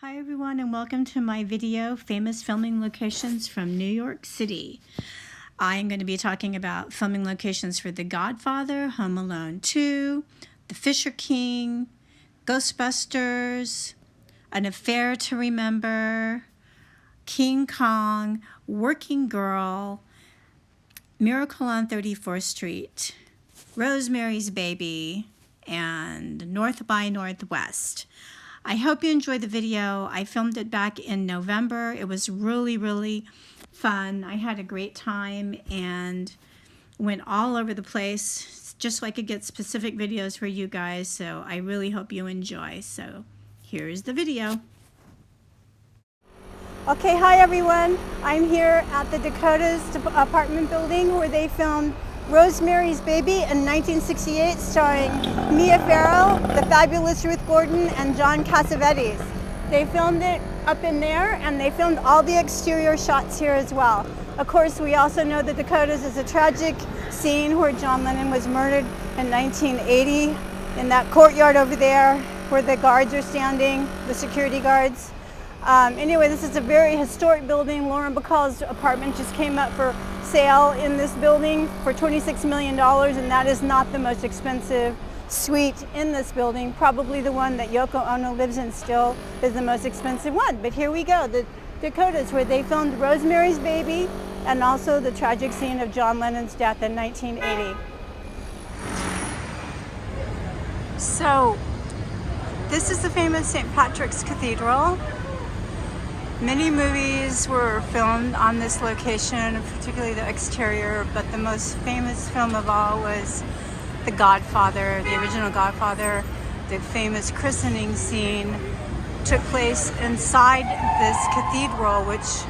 Hi everyone, and welcome to my video, Famous Filming Locations from New York City. I am going to be talking about filming locations for The Godfather, Home Alone 2, The Fisher King, Ghostbusters, An Affair to Remember, King Kong, Working Girl, Miracle on 34th Street, Rosemary's Baby, and North by Northwest. I hope you enjoyed the video. I filmed it back in November. It was really fun. I had a great time and went all over the place just so I could get specific videos for you guys. So I really hope you enjoy. So here's the video. Okay, hi everyone. I'm here at the Dakota's apartment building where they filmed Rosemary's Baby in 1968, starring Mia Farrow, the fabulous Ruth Gordon, and John Cassavetes. They filmed it up in there, and they filmed all the exterior shots here as well. Of course, we also know the Dakotas is a tragic scene where John Lennon was murdered in 1980 in that courtyard over there where the guards are standing, the security guards. Anyway, this is a very historic building. Lauren Bacall's apartment just came up for sale in this building for $26 million, and that is not the most expensive suite in this building. Probably the one that Yoko Ono lives in still is the most expensive one. But here we go, the Dakotas, where they filmed Rosemary's Baby and also the tragic scene of John Lennon's death in 1980. So, this is the famous St. Patrick's Cathedral. Many movies were filmed on this location, particularly the exterior, but the most famous film of all was The Godfather, the original Godfather. The famous christening scene took place inside this cathedral, which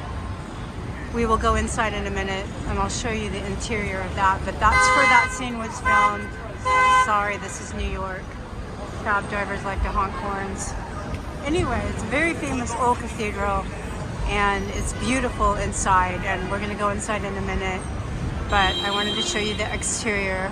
we will go inside in a minute, and I'll show you the interior of that. But that's where that scene was filmed. Sorry, this is New York. Cab drivers like to honk horns. Anyway, it's a very famous old cathedral, and it's beautiful inside, and we're going to go inside in a minute, but I wanted to show you the exterior.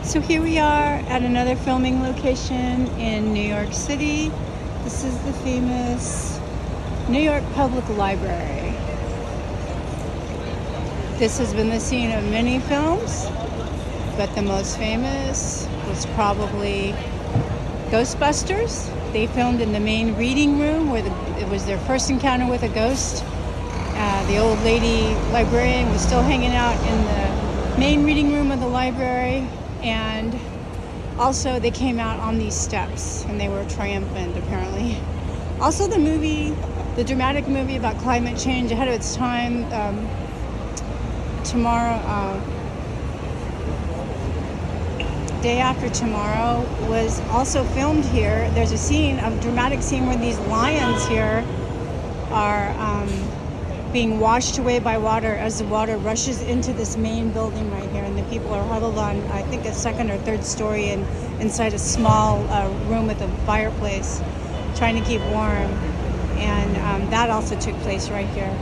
So here we are at another filming location in New York City. This is the famous New York Public Library. This has been the scene of many films, but the most famous was probably Ghostbusters. They filmed in the main reading room where it was their first encounter with a ghost. The old lady librarian was still hanging out in the main reading room of the library. And also they came out on these steps and they were triumphant, apparently. Also the dramatic movie about climate change ahead of its time, Day After Tomorrow, was also filmed here. There's a dramatic scene where these lions here are being washed away by water as the water rushes into this main building right here, and the people are huddled on, I think, a second or third story and inside a small room with a fireplace, trying to keep warm. And that also took place right here.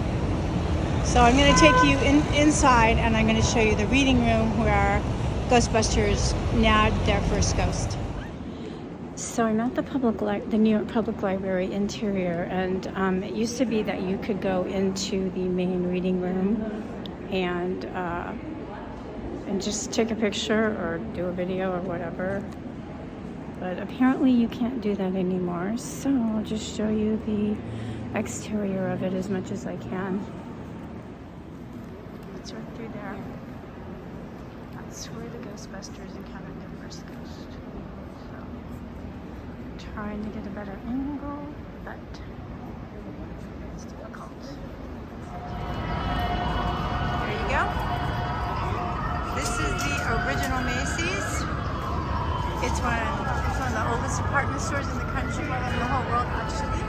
So I'm going to take you inside, and I'm going to show you the reading room where Ghostbusters nabbed their first ghost. So I'm at the New York Public Library interior, and it used to be that you could go into the main reading room and just take a picture or do a video or whatever. But apparently you can't do that anymore. So I'll just show you the exterior of it as much as I can. It's right through there. That's where the Ghostbusters encountered their first ghost. Trying to get a better angle, but it's difficult. There you go. This is the original Macy's. It's one of the oldest department stores in the country, in the whole world actually.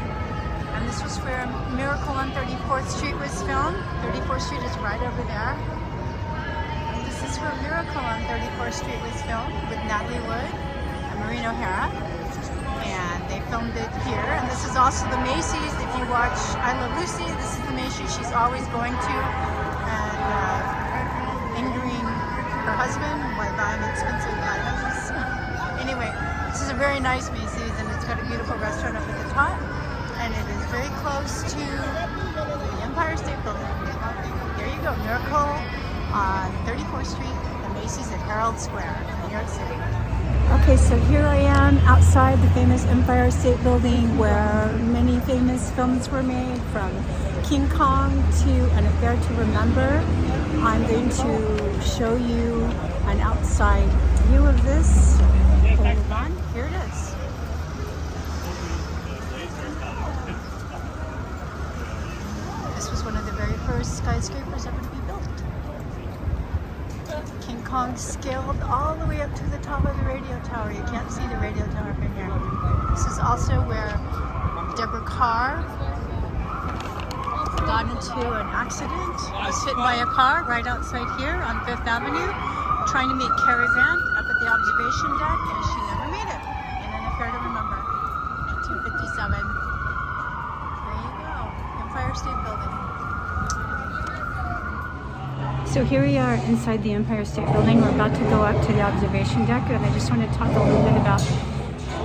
And this was where Miracle on 34th Street was filmed. 34th Street is right over there. And this is is where Miracle on 34th Street was filmed with Natalie Wood and Maureen O'Hara. And they filmed it here. And this is also the Macy's. If you watch I Love Lucy, this is the Macy's she's always going to and angering her husband by buying expensive items. Anyway, this is a very nice Macy's, and it's got a beautiful restaurant up at the top. And it is very close to the Empire State Building. There you go, Miracle on 34th Street, the Macy's at Herald Square, New York City. Okay, so here I am outside the famous Empire State Building where many famous films were made, from King Kong to An Affair to Remember. I'm going to show you an outside view of this. Hold on, here it is. This was one of the very first skyscrapers ever to be built. King Kong scaled all the way up to the top of the radio tower. You can't see the radio tower from here. This is also where Deborah Carr got into an accident, was hit by a car right outside here on 5th Avenue, trying to meet Cary Grant up at the observation deck, and she never made it. In An Affair to Remember, 1957. There you go, Empire State Building. So here we are inside the Empire State Building. We're about to go up to the observation deck, and I just want to talk a little bit about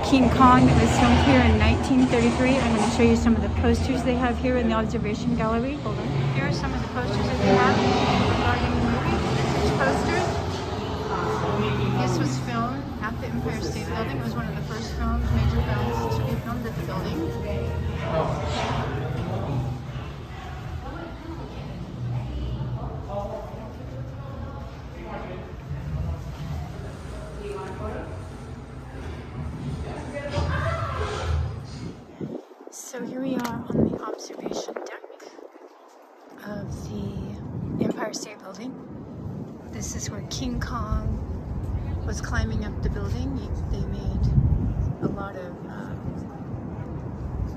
King Kong. It was filmed here in 1933. I'm going to show you some of the posters they have here in the observation gallery. Hold on. Here are some of the posters that they have regarding the movie. Vintage posters. This was filmed at the Empire State Building. It was one of the first major films to be filmed at the building. So here we are on the observation deck of the Empire State Building. This is where King Kong was climbing up the building. They made a lot of,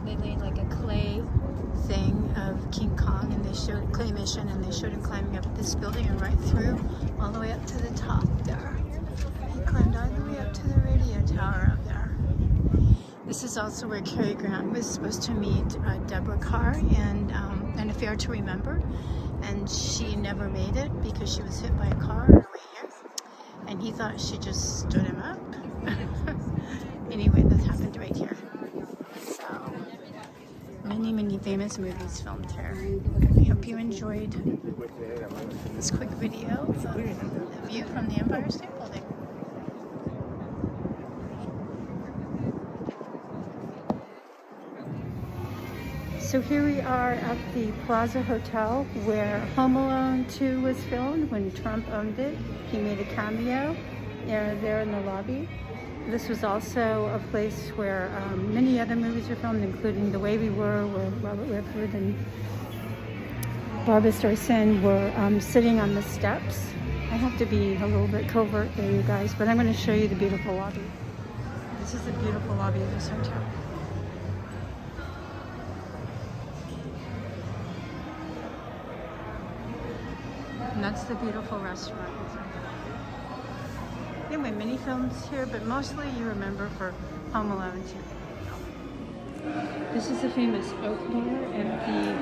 they made like a clay thing of King Kong, and they showed claymation, and they showed him climbing up this building and right through all the way up to the top there. He climbed all the way up to the radio tower up there. This is also where Cary Grant was supposed to meet Deborah Carr in An Affair to Remember, and she never made it because she was hit by a car on her way here, and he thought she just stood him up. Anyway, this happened right here. So, many famous movies filmed here. I hope you enjoyed this quick video of the view from the Empire State Building. So here we are at the Plaza Hotel where Home Alone 2 was filmed when Trump owned it. He made a cameo there in the lobby. This was also a place where many other movies were filmed, including The Way We Were, where Robert Redford and Barbara Streisand were sitting on the steps. I have to be a little bit covert there, you guys, but I'm going to show you the beautiful lobby. This is the beautiful lobby of this hotel. And that's the beautiful restaurant. Anyway, many films here, but mostly you remember for Home Alone 2. This is the famous Oak Bar at the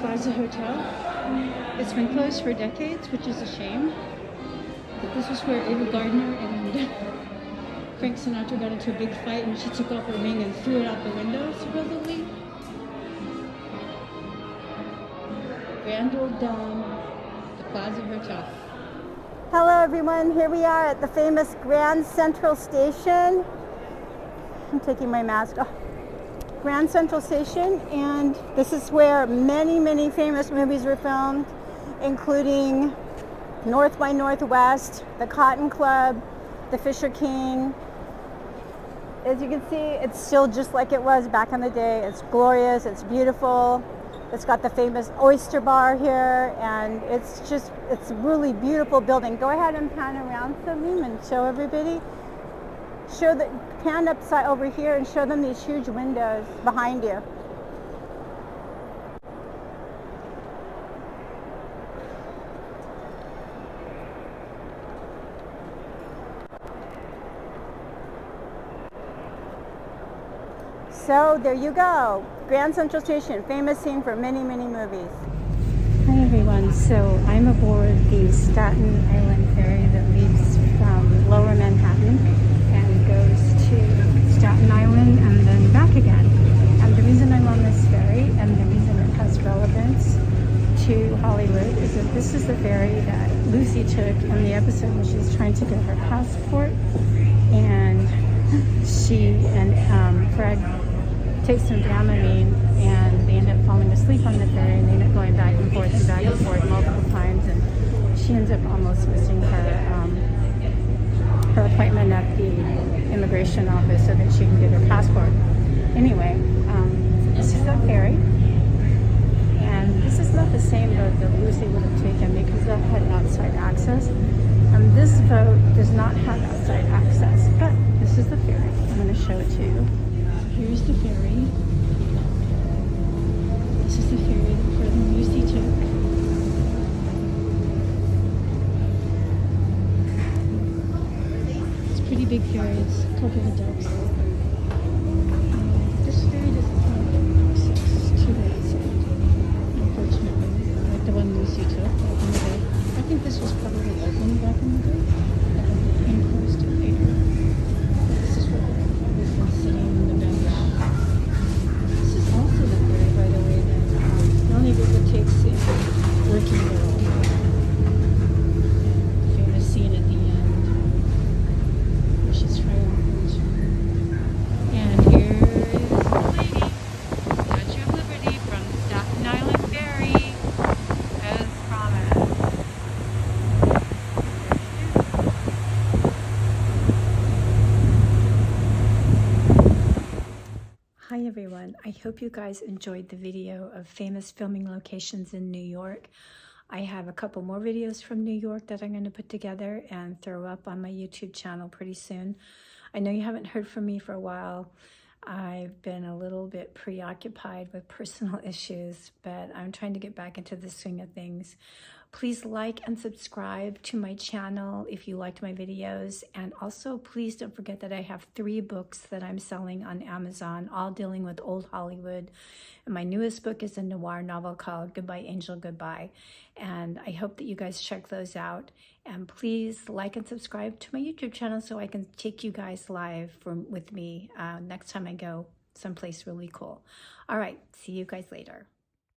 Plaza Hotel. It's been closed for decades, which is a shame. But this is where Ava Gardner and Frank Sinatra got into a big fight, and she took off her ring and threw it out the window, supposedly. Grand Old Dome, the Plaza Hotel. Hello everyone, here we are at the famous Grand Central Station. I'm taking my mask off. Grand Central Station, and this is where many famous movies were filmed, including North by Northwest, The Cotton Club, The Fisher King. As you can see, it's still just like it was back in the day. It's glorious, it's beautiful. It's got the famous oyster bar here, and it's a really beautiful building. Go ahead and pan around for me and show everybody. Pan upside over here and show them these huge windows behind you. So there you go. Grand Central Station, famous scene for many, many movies. Hi everyone, so I'm aboard the Staten Island ferry that leaves from Lower Manhattan and goes to Staten Island and then back again. And the reason I'm on this ferry and the reason it has relevance to Hollywood is that this is the ferry that Lucy took in the episode when she was trying to get her passport, and she and Fred takes some Dramamine and they end up falling asleep on the ferry, and they end up going back and forth multiple times, and she ends up almost missing her appointment at the immigration office so that she can get her passport. Anyway, this is the ferry, and this is not the same boat that Lucy would have taken because that had outside access. This boat does not have outside access, but this is the ferry. I'm going to show it to you. Here's the ferry. This is the ferry that Fred and Lucy took. It's a pretty big ferry. It's a couple of decks. This ferry doesn't have access to the outside, unfortunately, like the one Lucy took back in the day. I think this was probably open back in the day. I think they closed it later. This is where we've been sitting on the bench. This is also the ferry, by the way, that Melanie Griffith takes in Working Girl. Famous scene at the end where she's triumphant. And here is the lady, Statue of Liberty from Staten Island Ferry, as promised. Hi everyone, I hope you guys enjoyed the video of famous filming locations in New York. I have a couple more videos from New York that I'm going to put together and throw up on my YouTube channel pretty soon. I know you haven't heard from me for a while. I've been a little bit preoccupied with personal issues, but I'm trying to get back into the swing of things. Please like and subscribe to my channel if you liked my videos. And also, please don't forget that I have 3 books that I'm selling on Amazon, all dealing with old Hollywood. And my newest book is a noir novel called Goodbye Angel, Goodbye. And I hope that you guys check those out. And please like and subscribe to my YouTube channel so I can take you guys live with me next time I go someplace really cool. All right, see you guys later.